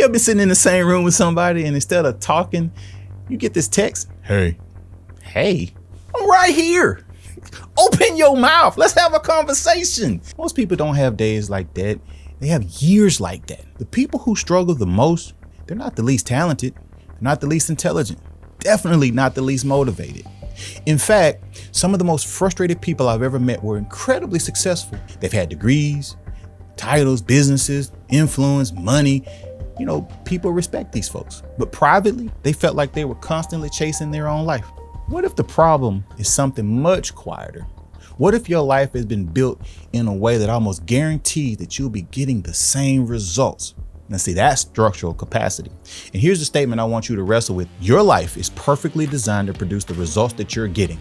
You ever been sitting in the same room with somebody and instead of talking, you get this text? Hey, I'm right here. Open your mouth. Let's have a conversation. Most people don't have days like that. They have years like that. The people who struggle the most, they're not the least talented, they're not the least intelligent, definitely not the least motivated. In fact, some of the most frustrated people I've ever met were incredibly successful. They've had degrees, titles, businesses, influence, money. You know, people respect these folks. But privately, they felt like they were constantly chasing their own life. What if the problem is something much quieter? What if your life has been built in a way that almost guarantees that you'll be getting the same results? Now see, that's structural capacity. And here's the statement I want you to wrestle with. Your life is perfectly designed to produce the results that you're getting.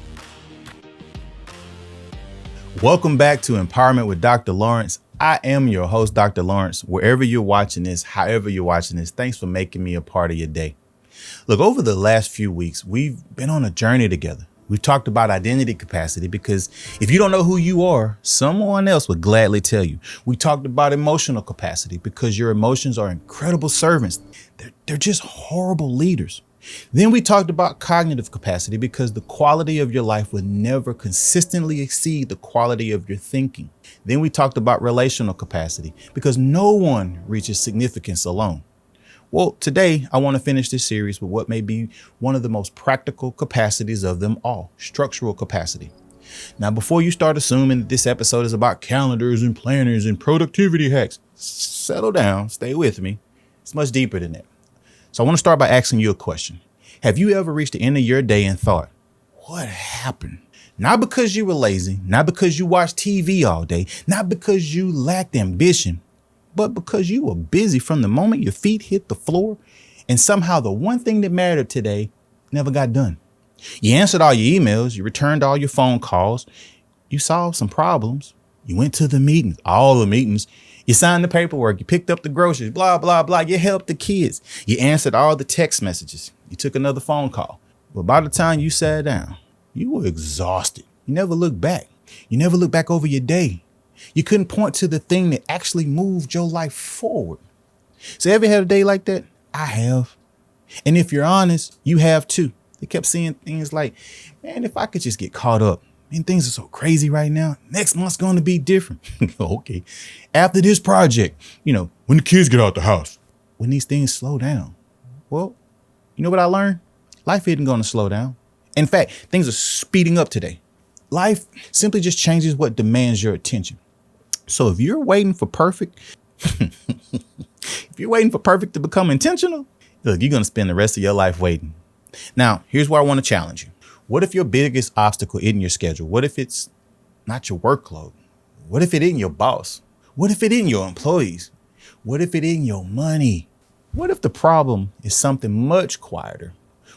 Welcome back to Empowerment with Dr. Lawrence. I am your host, Dr. Lawrence. Wherever you're watching this, however you're watching this, thanks for making me a part of your day. Look, over the last few weeks, we've been on a journey together. We've talked about identity capacity because if you don't know who you are, someone else would gladly tell you. We talked about emotional capacity because your emotions are incredible servants. They're just horrible leaders. Then we talked about cognitive capacity because the quality of your life would never consistently exceed the quality of your thinking. Then we talked about relational capacity because no one reaches significance alone. Well, today I want to finish this series with what may be one of the most practical capacities of them all, structural capacity. Now, before you start assuming that this episode is about calendars and planners and productivity hacks, settle down, stay with me. It's much deeper than that. So I want to start by asking you a question. Have you ever reached the end of your day and thought, what happened? Not because you were lazy, not because you watched TV all day, not because you lacked ambition, but because you were busy from the moment your feet hit the floor, and somehow the one thing that mattered today never got done. You answered all your emails, you returned all your phone calls, you solved some problems, you went to the meetings, all the meetings, you signed the paperwork, you picked up the groceries, blah, blah, blah, you helped the kids, you answered all the text messages, you took another phone call. But by the time you sat down, you were exhausted. You never looked back. You never looked back over your day. You couldn't point to the thing that actually moved your life forward. So ever had a day like that? I have. And if you're honest, you have too. They kept seeing things like, man, if I could just get caught up. Man, things are so crazy right now. Next month's going to be different. Okay. After this project, when the kids get out the house, when these things slow down. Well, you know what I learned? Life isn't going to slow down. In fact, things are speeding up today. Life simply just changes what demands your attention. So if you're waiting for perfect, to become intentional, look, you're going to spend the rest of your life waiting. Now, here's where I want to challenge you. What if your biggest obstacle isn't your schedule? What if it's not your workload? What if it isn't your boss? What if it isn't your employees? What if it isn't your money? What if the problem is something much quieter?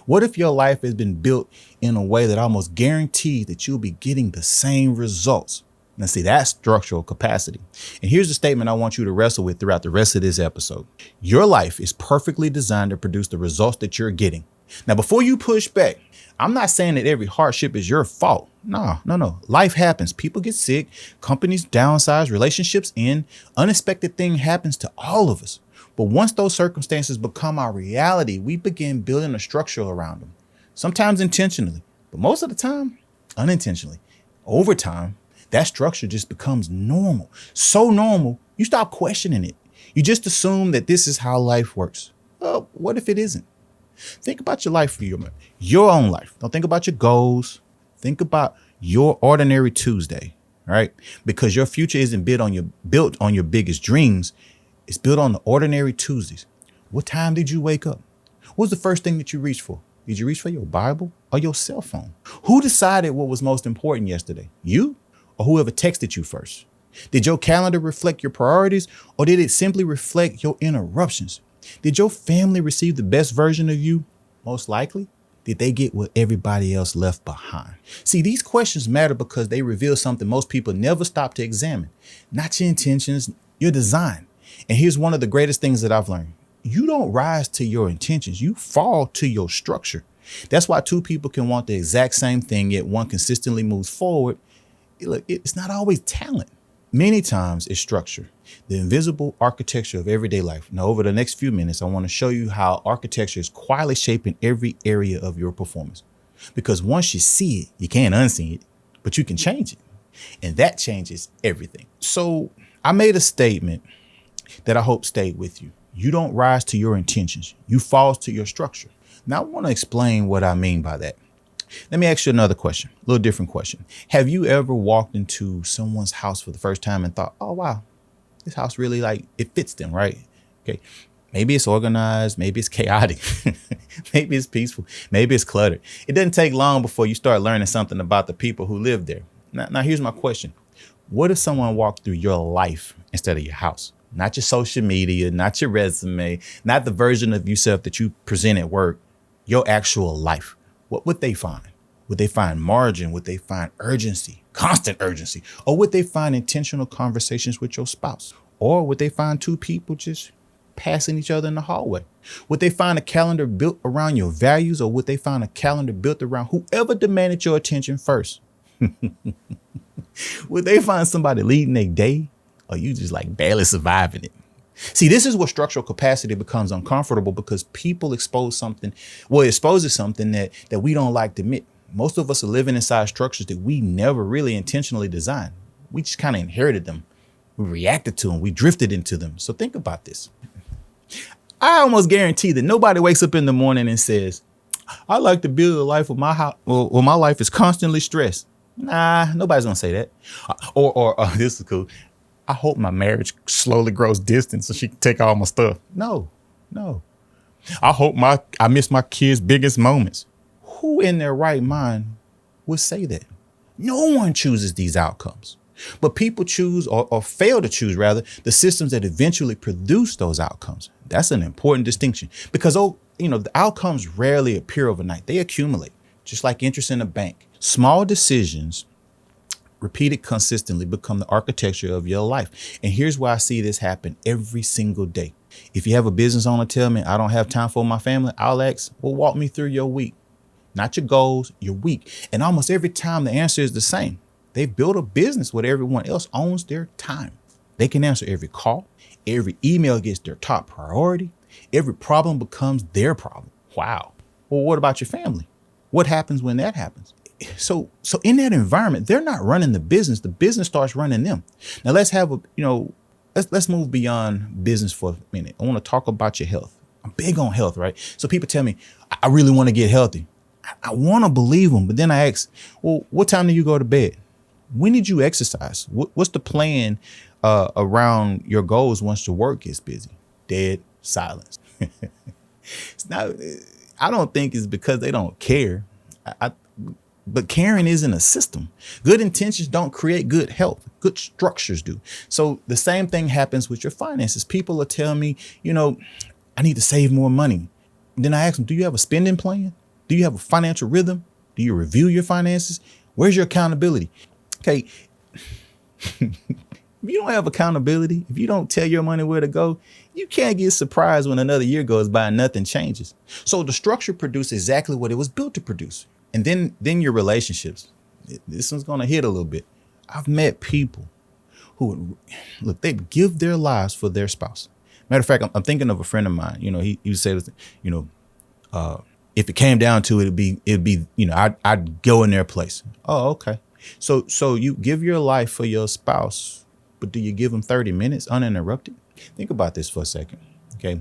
What if your life has been built in a way that almost guarantees that you'll be getting the same results? Now see, that's structural capacity. And here's the statement I want you to wrestle with throughout the rest of this episode. Your life is perfectly designed to produce the results that you're getting. Now, before you push back, I'm not saying that every hardship is your fault. No. Life happens. People get sick, companies downsize, relationships end. Unexpected thing happens to all of us. But once those circumstances become our reality, we begin building a structure around them. Sometimes intentionally, but most of the time, unintentionally. Over time, that structure just becomes normal. So normal, you stop questioning it. You just assume that this is how life works. Well, what if it isn't? Think about your life for your own life. Don't think about your goals. Think about your ordinary Tuesday, right? Because your future isn't built on your biggest dreams. It's built on the ordinary Tuesdays. What time did you wake up? What was the first thing that you reached for? Did you reach for your Bible or your cell phone? Who decided what was most important yesterday? You or whoever texted you first? Did your calendar reflect your priorities or did it simply reflect your interruptions? Did your family receive the best version of you? Most likely. Did they get what everybody else left behind? See, these questions matter because they reveal something most people never stop to examine. Not your intentions, your design. And here's one of the greatest things that I've learned. You don't rise to your intentions. You fall to your structure. That's why two people can want the exact same thing, yet one consistently moves forward. Look, it's not always talent. Many times it's structure, the invisible architecture of everyday life. Now, over the next few minutes, I want to show you how architecture is quietly shaping every area of your performance. Because once you see it, you can't unsee it, but you can change it. And that changes everything. So I made a statement that I hope stayed with you. You don't rise to your intentions. You fall to your structure. Now, I want to explain what I mean by that. Let me ask you another question, a little different question. Have you ever walked into someone's house for the first time and thought, oh, wow, this house really it fits them, right? Okay. Maybe it's organized. Maybe it's chaotic. Maybe it's peaceful. Maybe it's cluttered. It doesn't take long before you start learning something about the people who live there. Now, here's my question. What if someone walked through your life instead of your house? Not your social media, not your resume, not the version of yourself that you present at work, your actual life. What would they find? Would they find margin? Would they find urgency, constant urgency? Or would they find intentional conversations with your spouse? Or would they find two people just passing each other in the hallway? Would they find a calendar built around your values, or would they find a calendar built around whoever demanded your attention first? Would they find somebody leading their day, or you just barely surviving it? See, this is where structural capacity becomes uncomfortable, because people exposes something that we don't like to admit. Most of us are living inside structures that we never really intentionally designed. We just kind of inherited them. We reacted to them. We drifted into them. So think about this. I almost guarantee that nobody wakes up in the morning and says, I like to build a life where my life is constantly stressed. Nah, nobody's going to say that. Or this is cool. I hope my marriage slowly grows distant so she can take all my stuff. No. I hope I miss my kids' biggest moments. Who in their right mind would say that? No one chooses these outcomes, but people choose or fail to choose, rather, the systems that eventually produce those outcomes. That's an important distinction, because, the outcomes rarely appear overnight. They accumulate, just like interest in a bank. Small decisions repeated consistently become the architecture of your life. And here's why I see this happen every single day. If you have a business owner tell me I don't have time for my family, I'll ask, well, walk me through your week, not your goals, your week. And almost every time the answer is the same. They build a business where everyone else owns their time. They can answer every call. Every email gets their top priority. Every problem becomes their problem. Wow. Well, what about your family? What happens when that happens? So in that environment, they're not running the business. The business starts running them. Now let's let's move beyond business for a minute. I want to talk about your health. I'm big on health, right? So people tell me, I really want to get healthy. I want to believe them. But then I ask, well, what time do you go to bed? When did you exercise? What's the plan around your goals once your work gets busy? Dead silence. It's not, I don't think it's because they don't care. But caring isn't a system. Good intentions don't create good health. Good structures do. So the same thing happens with your finances. People are telling me, I need to save more money. Then I ask them, do you have a spending plan? Do you have a financial rhythm? Do you review your finances? Where's your accountability? Okay. If you don't have accountability, if you don't tell your money where to go, you can't get surprised when another year goes by and nothing changes. So the structure produced exactly what it was built to produce. And then your relationships. This one's going to hit a little bit. I've met people who, look, they give their lives for their spouse. Matter of fact, I'm thinking of a friend of mine. He would say, if it came down to it, it'd be, I'd go in their place. Oh, okay. So you give your life for your spouse, but do you give them 30 minutes uninterrupted? Think about this for a second. Okay.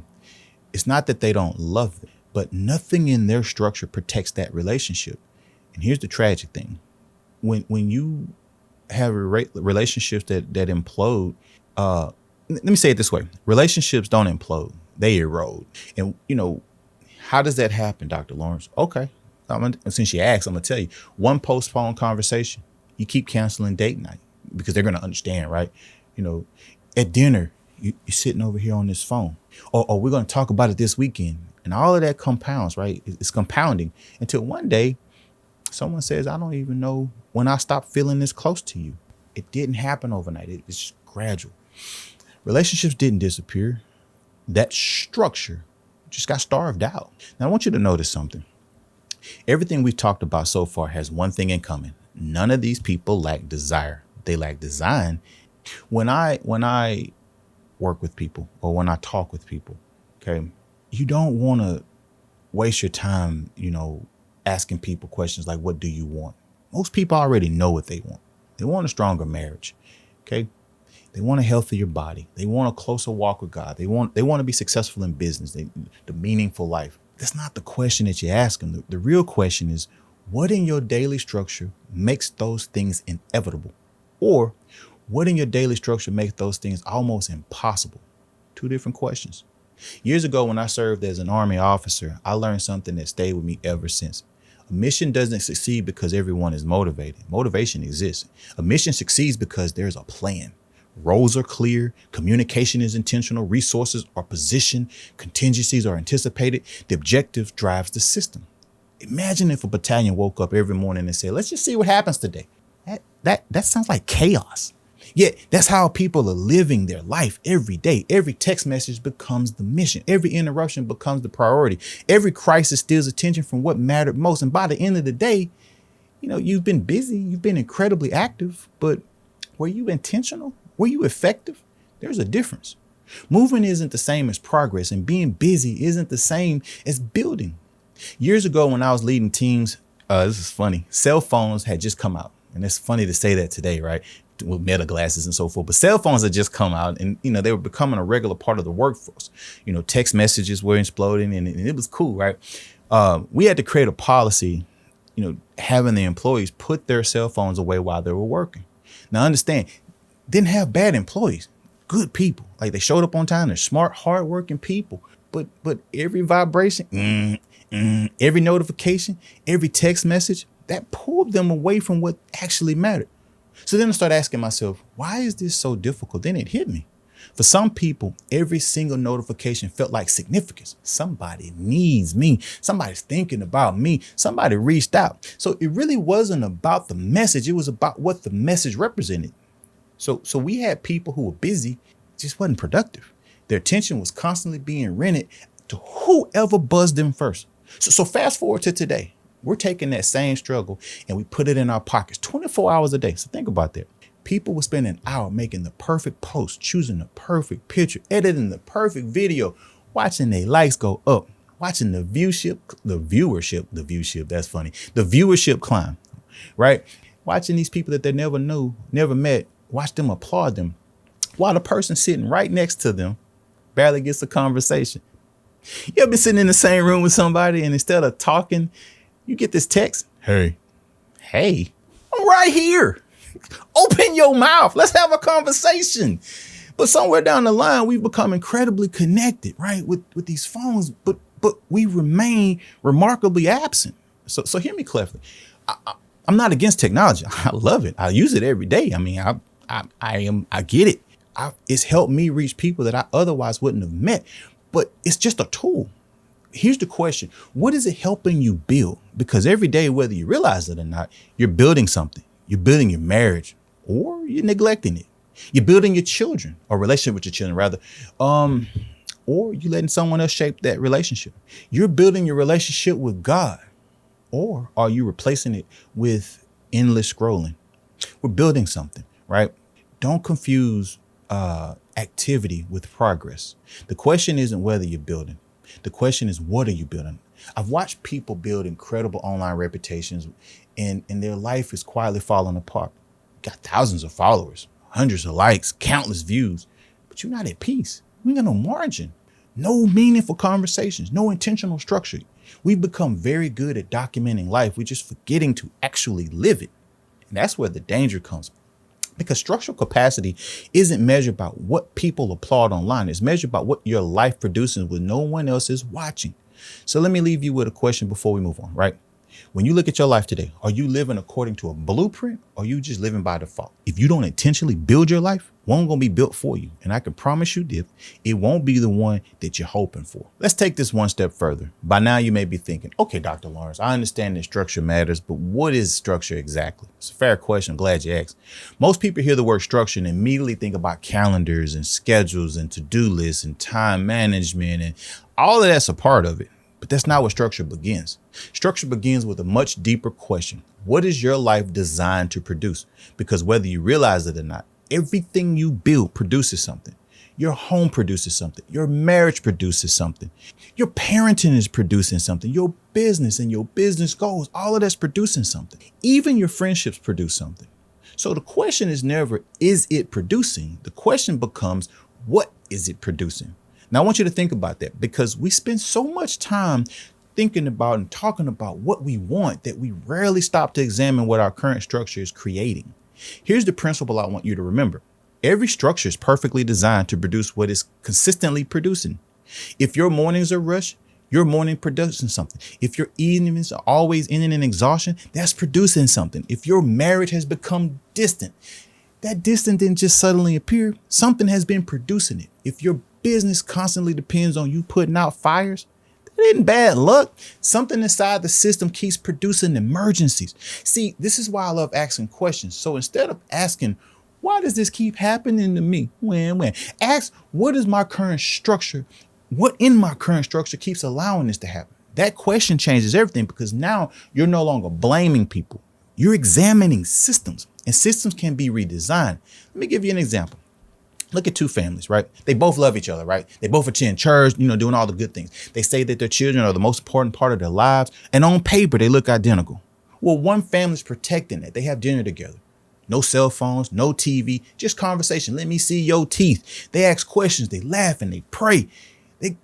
It's not that they don't love them, but nothing in their structure protects that relationship. And here's the tragic thing. When you have relationships that implode, let me say it this way. Relationships don't implode. They erode. And, how does that happen, Dr. Lawrence? Okay. Since you asked, I'm going to tell you. One postponed conversation. You keep canceling date night because they're going to understand, right? At dinner, you're sitting over here on this phone. Or we're going to talk about it this weekend. And all of that compounds, right? It's compounding until one day someone says, I don't even know when I stopped feeling this close to you. It didn't happen overnight. It's gradual. Relationships didn't disappear. That structure just got starved out. Now, I want you to notice something. Everything we've talked about so far has one thing in common. None of these people lack desire. They lack design, When I work with people or when I talk with people, okay, you don't want to waste your time, asking people questions like, what do you want? Most people already know what they want. They want a stronger marriage. Okay. They want a healthier body. They want a closer walk with God. They want to be successful in business, the meaningful life. That's not the question that you ask them. The real question is, what in your daily structure makes those things inevitable? Or what in your daily structure makes those things almost impossible? Two different questions. Years ago, when I served as an Army officer, I learned something that stayed with me ever since. A mission doesn't succeed because everyone is motivated. Motivation exists. A mission succeeds because there's a plan. Roles are clear. Communication is intentional. Resources are positioned. Contingencies are anticipated. The objective drives the system. Imagine if a battalion woke up every morning and said, let's just see what happens today. That sounds like chaos. Yet that's how people are living their life every day. Every text message becomes the mission. Every interruption becomes the priority. Every crisis steals attention from what mattered most. And by the end of the day, you've been busy. You've been incredibly active. But were you intentional? Were you effective? There's a difference. Moving isn't the same as progress, and being busy isn't the same as building. Years ago, when I was leading teams, this is funny. Cell phones had just come out. And it's funny to say that today, right? With meta glasses and so forth. But cell phones had just come out and, they were becoming a regular part of the workforce. Text messages were exploding and it was cool, right? We had to create a policy, having the employees put their cell phones away while they were working. Now, understand, didn't have bad employees, good people. Like they showed up on time. They're smart, hardworking people. But every vibration, every notification, every text message, that pulled them away from what actually mattered. So then I started asking myself, why is this so difficult? Then it hit me. For some people, every single notification felt like significance. Somebody needs me. Somebody's thinking about me. Somebody reached out. So it really wasn't about the message. It was about what the message represented. So we had people who were busy, just wasn't productive. Their attention was constantly being rented to whoever buzzed them first. So fast forward to today. We're taking that same struggle and we put it in our pockets 24 hours a day. So think about that. People will spend an hour making the perfect post, choosing the perfect picture, editing the perfect video, watching their likes go up, watching the viewership, that's funny. The viewership climb, right? Watching these people that they never knew, never met, watch them applaud them while the person sitting right next to them barely gets a conversation. You ever been sitting in the same room with somebody and instead of talking, you get this text, hey, I'm right here. Open your mouth. Let's have a conversation. But somewhere down the line, we've become incredibly connected, right, with these phones, but we remain remarkably absent. So hear me clearly. I'm not against technology. I love it. I use it every day. I mean, I get it. It's helped me reach people that I otherwise wouldn't have met, but it's just a tool. Here's the question. What is it helping you build? Because every day, whether you realize it or not, you're building something. You're building your marriage or you're neglecting it. You're building your children or relationship with your children, rather. Or you're letting someone else shape that relationship. You're building your relationship with God, or are you replacing it with endless scrolling? We're building something, right? Don't confuse activity with progress. The question isn't whether you're building. The question is, what are you building? I've watched people build incredible online reputations and their life is quietly falling apart. Got thousands of followers, hundreds of likes, countless views, but you're not at peace. You ain't got no margin, no meaningful conversations, no intentional structure. We've become very good at documenting life. We're just forgetting to actually live it. And that's where the danger comes. Because structural capacity isn't measured by what people applaud online. It's measured by what your life produces when no one else is watching. So let me leave you with a question before we move on, right? When you look at your life today, are you living according to a blueprint or are you just living by default? If you don't intentionally build your life, one gonna be built for you. And I can promise you this, it won't be the one that you're hoping for. Let's take this one step further. By now you may be thinking, okay, Dr. Lawrence, I understand that structure matters, but what is structure exactly? It's a fair question. I'm glad you asked. Most people hear the word structure and immediately think about calendars and schedules and to-do lists and time management, and all of that's a part of it. But that's not where structure begins. Structure begins with a much deeper question. What is your life designed to produce? Because whether you realize it or not, Everything you build produces something. Your home produces something. Your marriage produces something. Your parenting is producing something. Your business and your business goals, all of that's producing something. Even your friendships produce something. So the question is never, is it producing? The question becomes, what is it producing? Now, I want you to think about that, because we spend so much time thinking about and talking about what we want that we rarely stop to examine what our current structure is creating. Here's the principle I want you to remember. Every structure is perfectly designed to produce what is consistently producing. If your mornings are rushed, your morning producing something. If your evenings are always ending in exhaustion, that's producing something. If your marriage has become distant, that distance didn't just suddenly appear. Something has been producing it. If your business constantly depends on you putting out fires, that isn't bad luck. Something inside the system keeps producing emergencies. See, this is why I love asking questions. So instead of asking, why does this keep happening to me? When? Ask, what is my current structure? What in my current structure keeps allowing this to happen? That question changes everything, because now you're no longer blaming people. You're examining systems, and systems can be redesigned. Let me give you an example. Look at two families, right? They both love each other, right? They both attend church, doing all the good things. They say that their children are the most important part of their lives. And on paper, they look identical. Well, one family's protecting that. They have dinner together. No cell phones, no TV, just conversation. Let me see your teeth. They ask questions, they laugh, and they pray.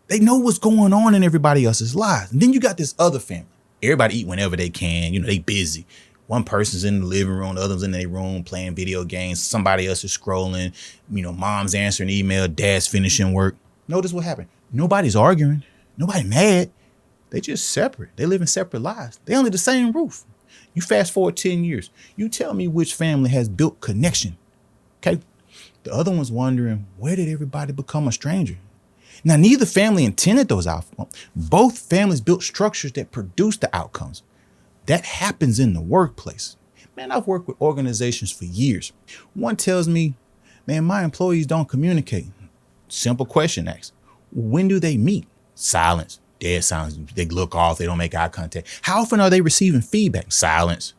They know what's going on in everybody else's lives. And then you got this other family. Everybody eat whenever they can. They busy. One person's in the living room, the other's in their room playing video games. Somebody else is scrolling. Mom's answering email, dad's finishing work. Notice what happened. Nobody's arguing. Nobody mad. They just separate. They live in separate lives. They under the same roof. You fast forward 10 years. You tell me which family has built connection. Okay. The other one's wondering, where did everybody become a stranger? Now, neither family intended those outcomes. Both families built structures that produce the outcomes. That happens in the workplace. Man, I've worked with organizations for years. One tells me, man, my employees don't communicate. Simple question asked. When do they meet? Silence. Dead silence. They look off. They don't make eye contact. How often are they receiving feedback? Silence.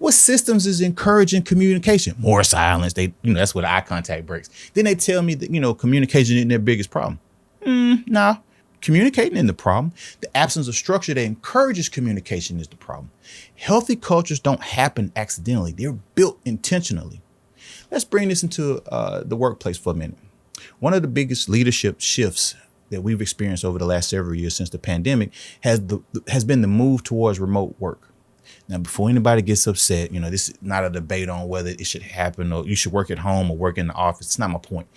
What systems is encouraging communication? More silence. That's where the eye contact breaks. Then they tell me that, communication isn't their biggest problem. Nah, communicating isn't the problem. The absence of structure that encourages communication is the problem. Healthy cultures don't happen accidentally. They're built intentionally. Let's bring this into the workplace for a minute. One of the biggest leadership shifts that we've experienced over the last several years since the pandemic has been the move towards remote work. Now, before anybody gets upset, this is not a debate on whether it should happen or you should work at home or work in the office. It's not my point.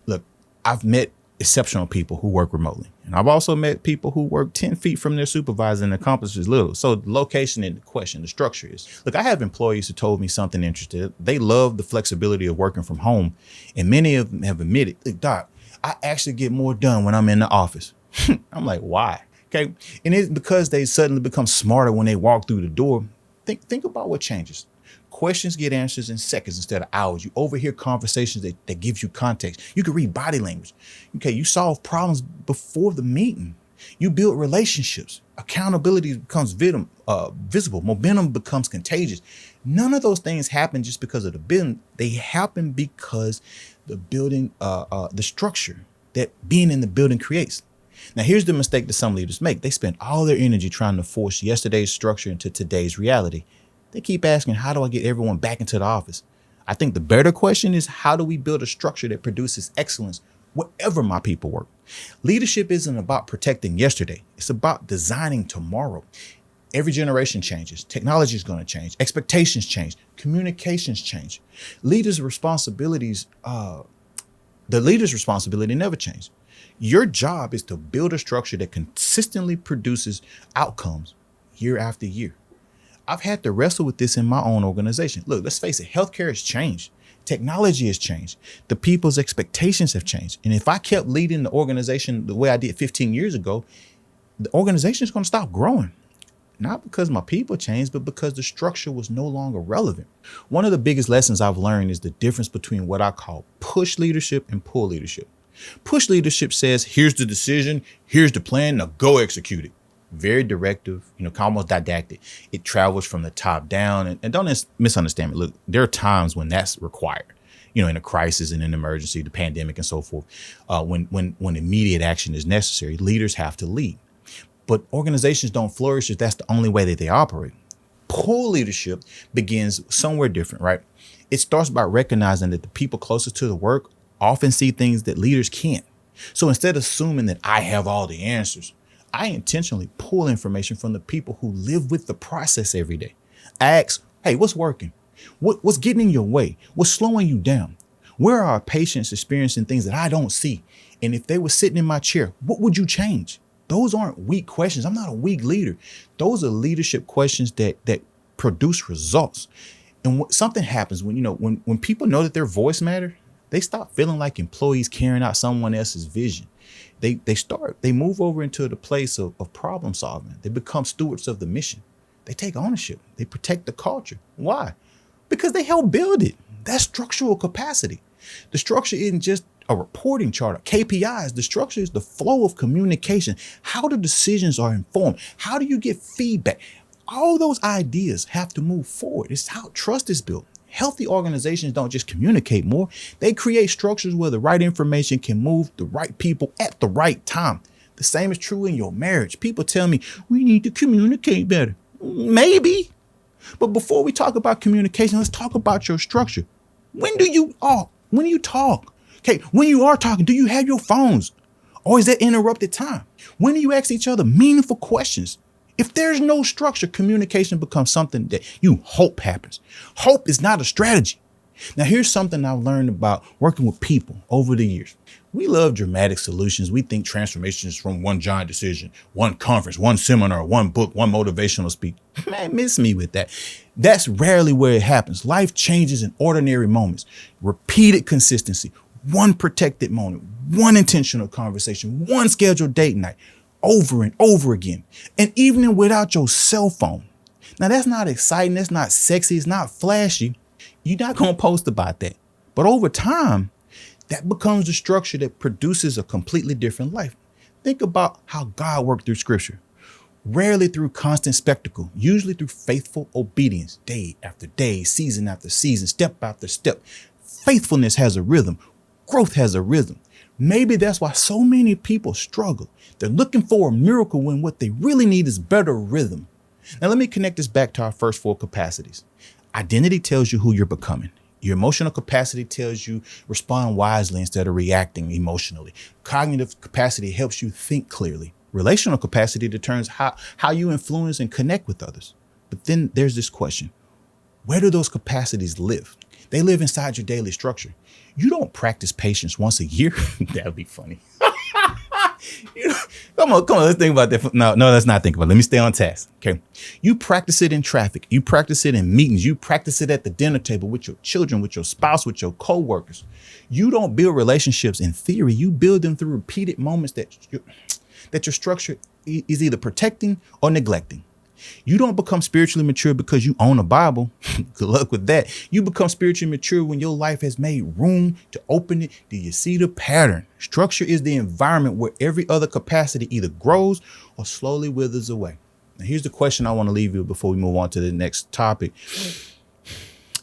Look, I've met exceptional people who work remotely. And I've also met people who work 10 feet from their supervisor and accomplishes little. So the location in the question, the structure is, look, I have employees who told me something interesting. They love the flexibility of working from home. And many of them have admitted, look, Doc, I actually get more done when I'm in the office. I'm like, why? Okay. And it's because they suddenly become smarter when they walk through the door. Think about what changes. Questions get answers in seconds instead of hours. You overhear conversations that gives you context. You can read body language. Okay, you solve problems before the meeting. You build relationships. Accountability becomes visible. Momentum becomes contagious. None of those things happen just because of the building. They happen because the building, the structure that being in the building creates. Now, here's the mistake that some leaders make. They spend all their energy trying to force yesterday's structure into today's reality. They keep asking, how do I get everyone back into the office? I think the better question is, how do we build a structure that produces excellence wherever my people work? Leadership isn't about protecting yesterday. It's about designing tomorrow. Every generation changes. Technology is going to change. Expectations change. Communications change. The leader's responsibility never changes. Your job is to build a structure that consistently produces outcomes year after year. I've had to wrestle with this in my own organization. Look, let's face it, healthcare has changed. Technology has changed. The people's expectations have changed. And if I kept leading the organization the way I did 15 years ago, the organization is going to stop growing. Not because my people changed, but because the structure was no longer relevant. One of the biggest lessons I've learned is the difference between what I call push leadership and pull leadership. Push leadership says, here's the decision, here's the plan, now go execute it. Very directive, almost didactic. It travels from the top down. And don't misunderstand me. Look, there are times when that's required. in a crisis and an emergency, the pandemic and so forth. When immediate action is necessary, leaders have to lead. But organizations don't flourish if that's the only way that they operate. Poor leadership begins somewhere different, right? It starts by recognizing that the people closest to the work often see things that leaders can't. So instead of assuming that I have all the answers, I intentionally pull information from the people who live with the process every day. I ask, hey, what's working? What's getting in your way? What's slowing you down? Where are our patients experiencing things that I don't see? And if they were sitting in my chair, what would you change? Those aren't weak questions. I'm not a weak leader. Those are leadership questions that produce results. And something happens when people know that their voice matters, they stop feeling like employees carrying out someone else's vision. They move over into the place of problem solving. They become stewards of the mission. They take ownership. They protect the culture. Why? Because they help build it. That's structural capacity. The structure isn't just a reporting chart, KPIs. The structure is the flow of communication, how the decisions are informed. How do you get feedback? All those ideas have to move forward. It's how trust is built. Healthy organizations don't just communicate more. They create structures where the right information can move the right people at the right time. The same is true in your marriage. People tell me we need to communicate better. Maybe. But before we talk about communication, let's talk about your structure. When do you talk? Okay, when you are talking, do you have your phones? Or is that interrupted time? When do you ask each other meaningful questions? If there's no structure, communication becomes something that you hope happens. Hope is not a strategy. Now, here's something I've learned about working with people over the years. We love dramatic solutions. We think transformations from one giant decision, one conference, one seminar, one book, one motivational speech. Man, miss me with that. That's rarely where it happens. Life changes in ordinary moments. Repeated consistency, one protected moment, one intentional conversation, one scheduled date night, over and over again. And even without your cell phone. Now, that's not exciting. That's not sexy. It's not flashy. You're not going to post about that. But over time, that becomes the structure that produces a completely different life. Think about how God worked through scripture. Rarely through constant spectacle, usually through faithful obedience, day after day, season after season, step after step. Faithfulness has a rhythm. Growth has a rhythm. Maybe that's why so many people struggle. They're looking for a miracle when what they really need is better rhythm. Now, let me connect this back to our first four capacities. Identity tells you who you're becoming. Your emotional capacity tells you respond wisely instead of reacting emotionally. Cognitive capacity helps you think clearly. Relational capacity determines how you influence and connect with others. But then there's this question. Where do those capacities live? They live inside your daily structure. You don't practice patience once a year. That would be funny. Come on, let's think about that. No, let's not think about it. Let me stay on task. Okay. You practice it in traffic. You practice it in meetings. You practice it at the dinner table with your children, with your spouse, with your coworkers. You don't build relationships in theory. You build them through repeated moments that your structure is either protecting or neglecting. You don't become spiritually mature because you own a Bible. Good luck with that. You become spiritually mature when your life has made room to open it. Do you see the pattern? Structure is the environment where every other capacity either grows or slowly withers away. Now, here's the question I want to leave you before we move on to the next topic.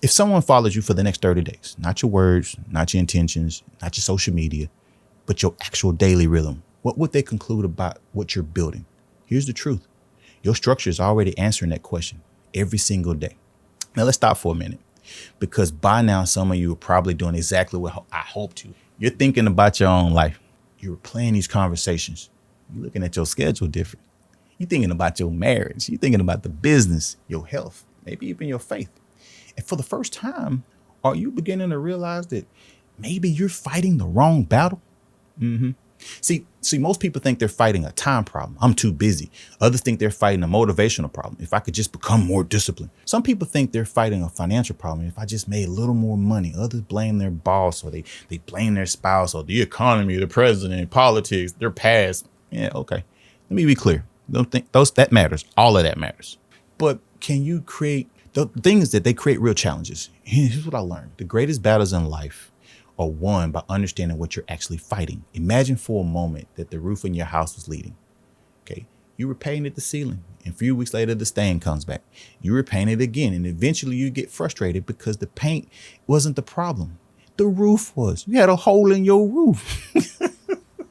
If someone follows you for the next 30 days, not your words, not your intentions, not your social media, but your actual daily rhythm, what would they conclude about what you're building? Here's the truth. Your structure is already answering that question every single day. Now, let's stop for a minute, because by now, some of you are probably doing exactly what I hoped to. You're thinking about your own life. You're replaying these conversations. You're looking at your schedule different. You're thinking about your marriage. You're thinking about the business, your health, maybe even your faith. And for the first time, are you beginning to realize that maybe you're fighting the wrong battle? See, most people think they're fighting a time problem. I'm too busy. Others think they're fighting a motivational problem. If I could just become more disciplined. Some people think they're fighting a financial problem. If I just made a little more money. Others blame their boss, or they blame their spouse, or the economy, the president, politics, their past. Yeah, okay. Let me be clear. Don't think that matters. All of that matters. But can you create the things that they create real challenges? Here's what I learned. The greatest battles in life are won by understanding what you're actually fighting. Imagine for a moment that the roof in your house was leaking. Okay. You repainted the ceiling, and a few weeks later, the stain comes back. You repaint it again, and eventually you get frustrated because the paint wasn't the problem. The roof was. You had a hole in your roof.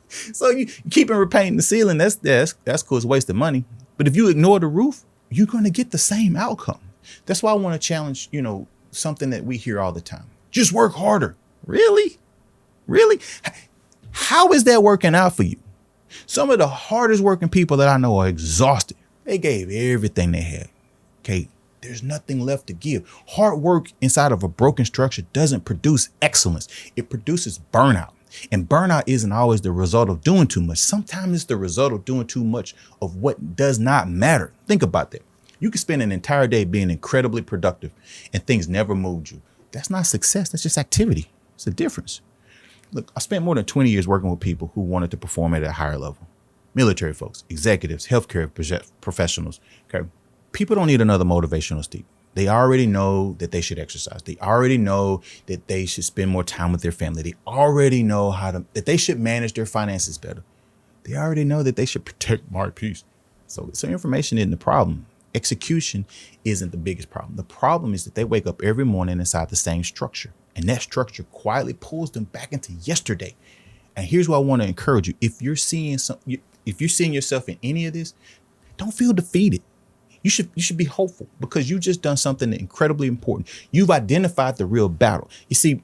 So you keep on repainting the ceiling. That's cool. It's a waste of money. But if you ignore the roof, you're going to get the same outcome. That's why I want to challenge, something that we hear all the time. Just work harder. Really? Really? How is that working out for you? Some of the hardest working people that I know are exhausted. They gave everything they had. Okay. There's nothing left to give. Hard work inside of a broken structure doesn't produce excellence. It produces burnout. And burnout isn't always the result of doing too much. Sometimes it's the result of doing too much of what does not matter. Think about that. You can spend an entire day being incredibly productive and things never moved you. That's not success. That's just activity. It's a difference. Look, I spent more than 20 years working with people who wanted to perform at a higher level. Military folks, executives, healthcare professionals. Okay. People don't need another motivational speak. They already know that they should exercise. They already know that they should spend more time with their family. They already know that they should manage their finances better. They already know that they should protect my peace. So information isn't the problem. Execution isn't the biggest problem. The problem is that they wake up every morning inside the same structure, and that structure quietly pulls them back into yesterday. And here's what I want to encourage you. If you're seeing yourself in any of this, don't feel defeated. You should be hopeful, because you just done something incredibly important. You've identified the real battle. You see,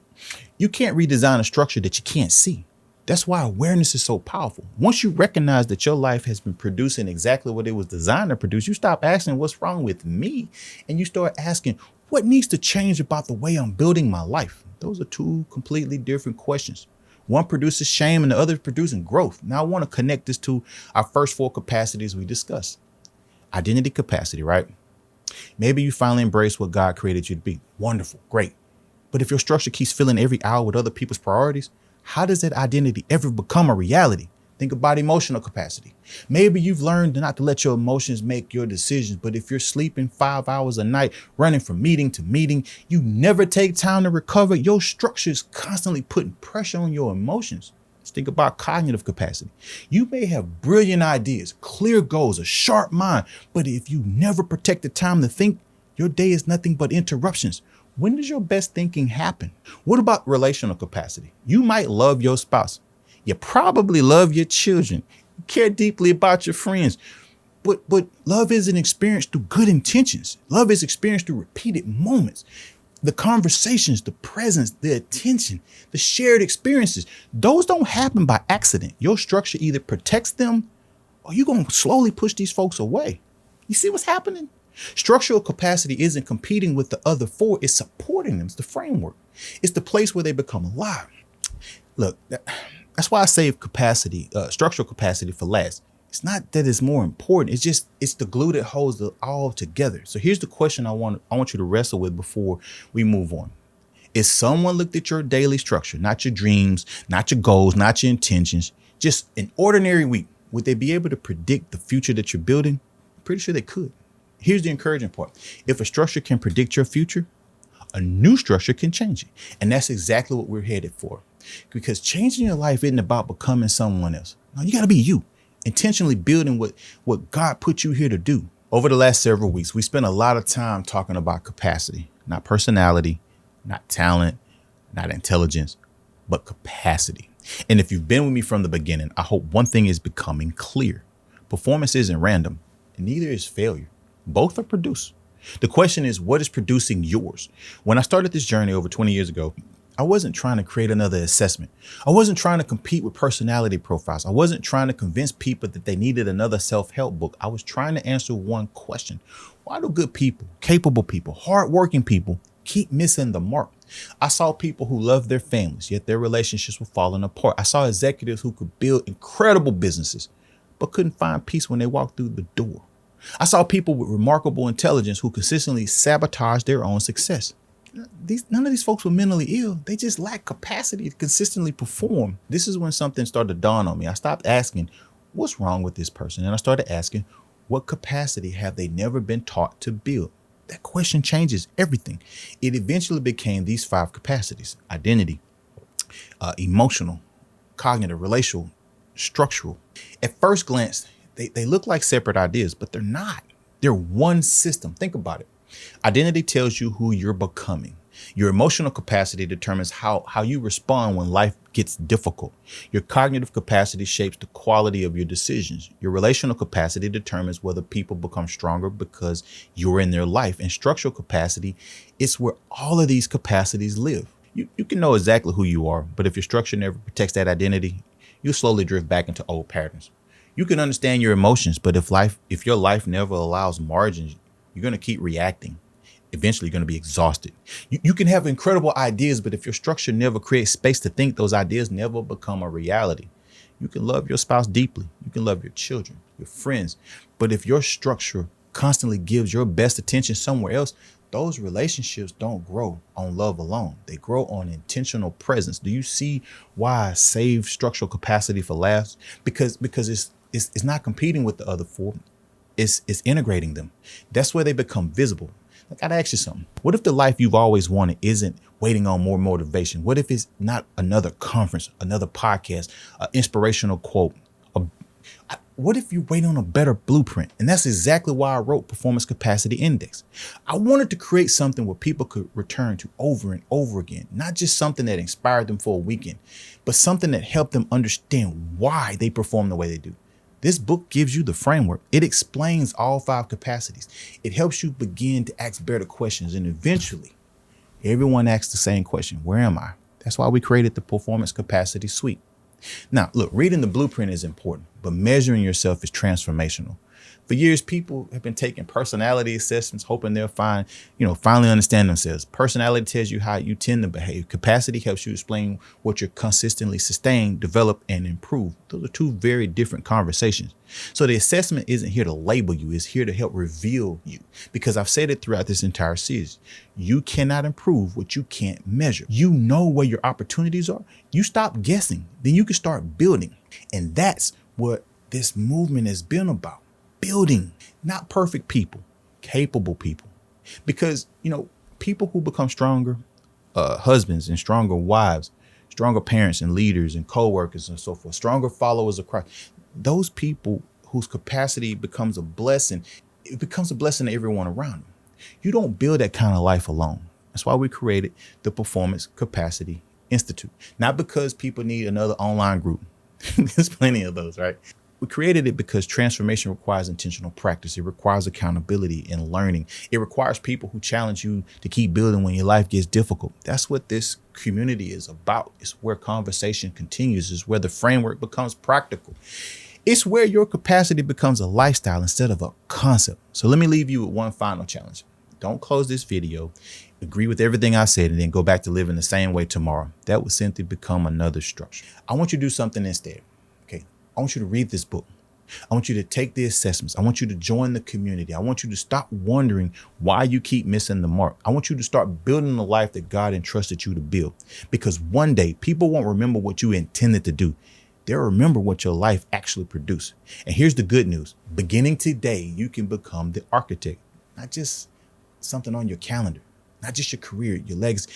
you can't redesign a structure that you can't see. That's why awareness is so powerful. Once you recognize that your life has been producing exactly what it was designed to produce, you stop asking what's wrong with me, and you start asking what needs to change about the way I'm building my life. Those are two completely different questions. One produces shame and the other is producing growth. Now I want to connect this to our first 4 capacities we discussed. Identity capacity, right? Maybe you finally embrace what God created you to be. Wonderful, great. But if your structure keeps filling every hour with other people's priorities, how does that identity ever become a reality? Think about emotional capacity. Maybe you've learned not to let your emotions make your decisions, but if you're sleeping 5 hours a night, running from meeting to meeting, you never take time to recover. Your structure is constantly putting pressure on your emotions. Let's think about cognitive capacity. You may have brilliant ideas, clear goals, a sharp mind, but if you never protect the time to think, your day is nothing but interruptions. When does your best thinking happen? What about relational capacity? You might love your spouse. You probably love your children. You care deeply about your friends. But love isn't experienced through good intentions. Love is experienced through repeated moments. The conversations, the presence, the attention, the shared experiences, those don't happen by accident. Your structure either protects them or you're going to slowly push these folks away. You see what's happening? Structural capacity isn't competing with the other 4. It's supporting them. It's the framework. It's the place where they become alive. Look, that's why I save structural capacity for last. It's not that it's more important. It's the glue that holds it all together. So here's the question I want you to wrestle with before we move on. If someone looked at your daily structure, not your dreams, not your goals, not your intentions, just an ordinary week, would they be able to predict the future that you're building? I'm pretty sure they could. Here's the encouraging part. If a structure can predict your future, a new structure can change it. And that's exactly what we're headed for. Because changing your life isn't about becoming someone else. No, you got to be you. Intentionally building what God put you here to do. Over the last several weeks, we spent a lot of time talking about capacity, not personality, not talent, not intelligence, but capacity. And if you've been with me from the beginning, I hope one thing is becoming clear. Performance isn't random, and neither is failure. Both are produced. The question is, what is producing yours? When I started this journey over 20 years ago, I wasn't trying to create another assessment. I wasn't trying to compete with personality profiles. I wasn't trying to convince people that they needed another self-help book. I was trying to answer one question. Why do good people, capable people, hardworking people keep missing the mark? I saw people who loved their families, yet their relationships were falling apart. I saw executives who could build incredible businesses, but couldn't find peace when they walked through the door. I saw people with remarkable intelligence who consistently sabotaged their own success. None of these folks were mentally ill. They just lack capacity to consistently perform. This is when something started to dawn on me. I stopped asking, what's wrong with this person? And I started asking, what capacity have they never been taught to build? That question changes everything. It eventually became these 5 capacities: identity, emotional, cognitive, relational, structural. At first glance, they look like separate ideas, but they're not. They're one system. Think about it. Identity tells you who you're becoming. Your emotional capacity determines how you respond when life gets difficult. Your cognitive capacity shapes the quality of your decisions. Your relational capacity determines whether people become stronger because you're in their life. And structural capacity is where all of these capacities live. You can know exactly who you are, but if your structure never protects that identity, you'll slowly drift back into old patterns. You can understand your emotions, but if your life never allows margins, you're going to keep reacting. Eventually, you're going to be exhausted. You can have incredible ideas, but if your structure never creates space to think, those ideas never become a reality. You can love your spouse deeply. You can love your children, your friends. But if your structure constantly gives your best attention somewhere else, those relationships don't grow on love alone. They grow on intentional presence. Do you see why I save structural capacity for last? Because it's not competing with the other four. It's integrating them. That's where they become visible. I gotta ask you something. What if the life you've always wanted isn't waiting on more motivation? What if it's not another conference, another podcast, an inspirational quote? What if you're waiting on a better blueprint? And that's exactly why I wrote Performance Capacity Index. I wanted to create something where people could return to over and over again, not just something that inspired them for a weekend, but something that helped them understand why they perform the way they do. This book gives you the framework. It explains all 5 capacities. It helps you begin to ask better questions. And eventually, everyone asks the same question: where am I? That's why we created the Performance Capacity Suite. Now, look, reading the blueprint is important, but measuring yourself is transformational. For years, people have been taking personality assessments, hoping they'll finally understand themselves. Personality tells you how you tend to behave. Capacity helps you explain what you're consistently sustain, develop, and improve. Those are 2 very different conversations. So the assessment isn't here to label you, it's here to help reveal you. Because I've said it throughout this entire series, you cannot improve what you can't measure. You know where your opportunities are. You stop guessing, then you can start building. And that's what this movement has been about. Building, not perfect people, capable people. Because, people who become stronger husbands and stronger wives, stronger parents and leaders and co-workers and so forth, stronger followers of Christ, those people whose capacity becomes a blessing, it becomes a blessing to everyone around them. You don't build that kind of life alone. That's why we created the Performance Capacity Institute. Not because people need another online group. There's plenty of those, right? We created it because transformation requires intentional practice. It requires accountability and learning. It requires people who challenge you to keep building when your life gets difficult. That's what this community is about. It's where conversation continues. It's where the framework becomes practical. It's where your capacity becomes a lifestyle instead of a concept. So let me leave you with one final challenge. Don't close this video, agree with everything I said, and then go back to living the same way tomorrow. That would simply become another structure. I want you to do something instead. I want you to read this book. I want you to take the assessments. I want you to join the community. I want you to stop wondering why you keep missing the mark. I want you to start building the life that God entrusted you to build. Because one day people won't remember what you intended to do. They'll remember what your life actually produced. And here's the good news. Beginning today, you can become the architect, not just something on your calendar, not just your career, your legacy.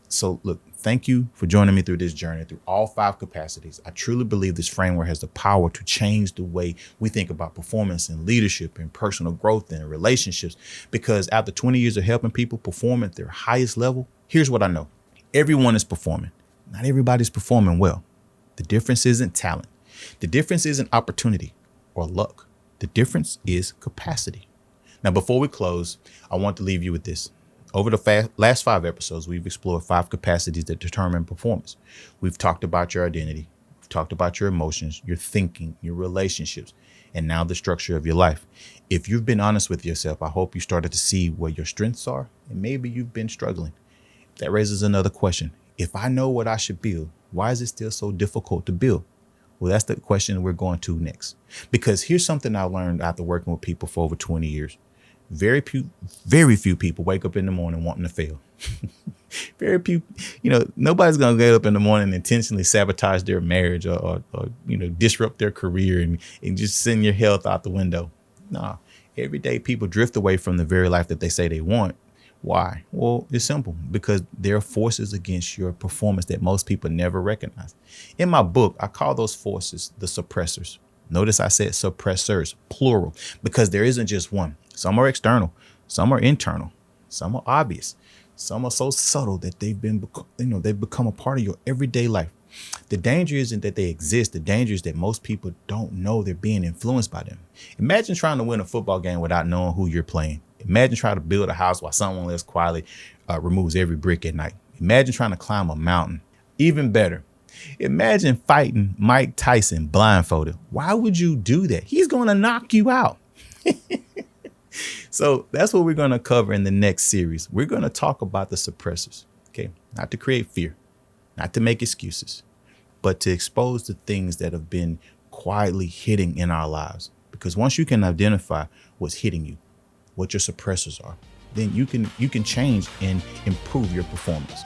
So look, thank you for joining me through this journey, through all 5 capacities. I truly believe this framework has the power to change the way we think about performance and leadership and personal growth and relationships. Because after 20 years of helping people perform at their highest level, here's what I know. Everyone is performing. Not everybody's performing well. The difference isn't talent. The difference isn't opportunity or luck. The difference is capacity. Now, before we close, I want to leave you with this. Over the last 5 episodes, we've explored 5 capacities that determine performance. We've talked about your identity. We've talked about your emotions, your thinking, your relationships, and now the structure of your life. If you've been honest with yourself, I hope you started to see where your strengths are, and maybe you've been struggling. That raises another question. If I know what I should build, why is it still so difficult to build? Well, that's the question we're going to next. Because here's something I learned after working with people for over 20 years. Very few people wake up in the morning wanting to fail. Very few, nobody's going to get up in the morning and intentionally sabotage their marriage or disrupt their career and just send your health out the window. No, every day people drift away from the very life that they say they want. Why? Well, it's simple, because there are forces against your performance that most people never recognize. In my book, I call those forces the suppressors. Notice I said suppressors, plural, because there isn't just one. Some are external, some are internal, some are obvious. Some are so subtle that they've become a part of your everyday life. The danger isn't that they exist. The danger is that most people don't know they're being influenced by them. Imagine trying to win a football game without knowing who you're playing. Imagine trying to build a house while someone else quietly removes every brick at night. Imagine trying to climb a mountain. Even better, imagine fighting Mike Tyson blindfolded. Why would you do that? He's going to knock you out. So that's what we're going to cover in the next series. We're going to talk about the suppressors, okay? Not to create fear, not to make excuses, but to expose the things that have been quietly hitting in our lives. Because once you can identify what's hitting you, what your suppressors are, then you can change and improve your performance.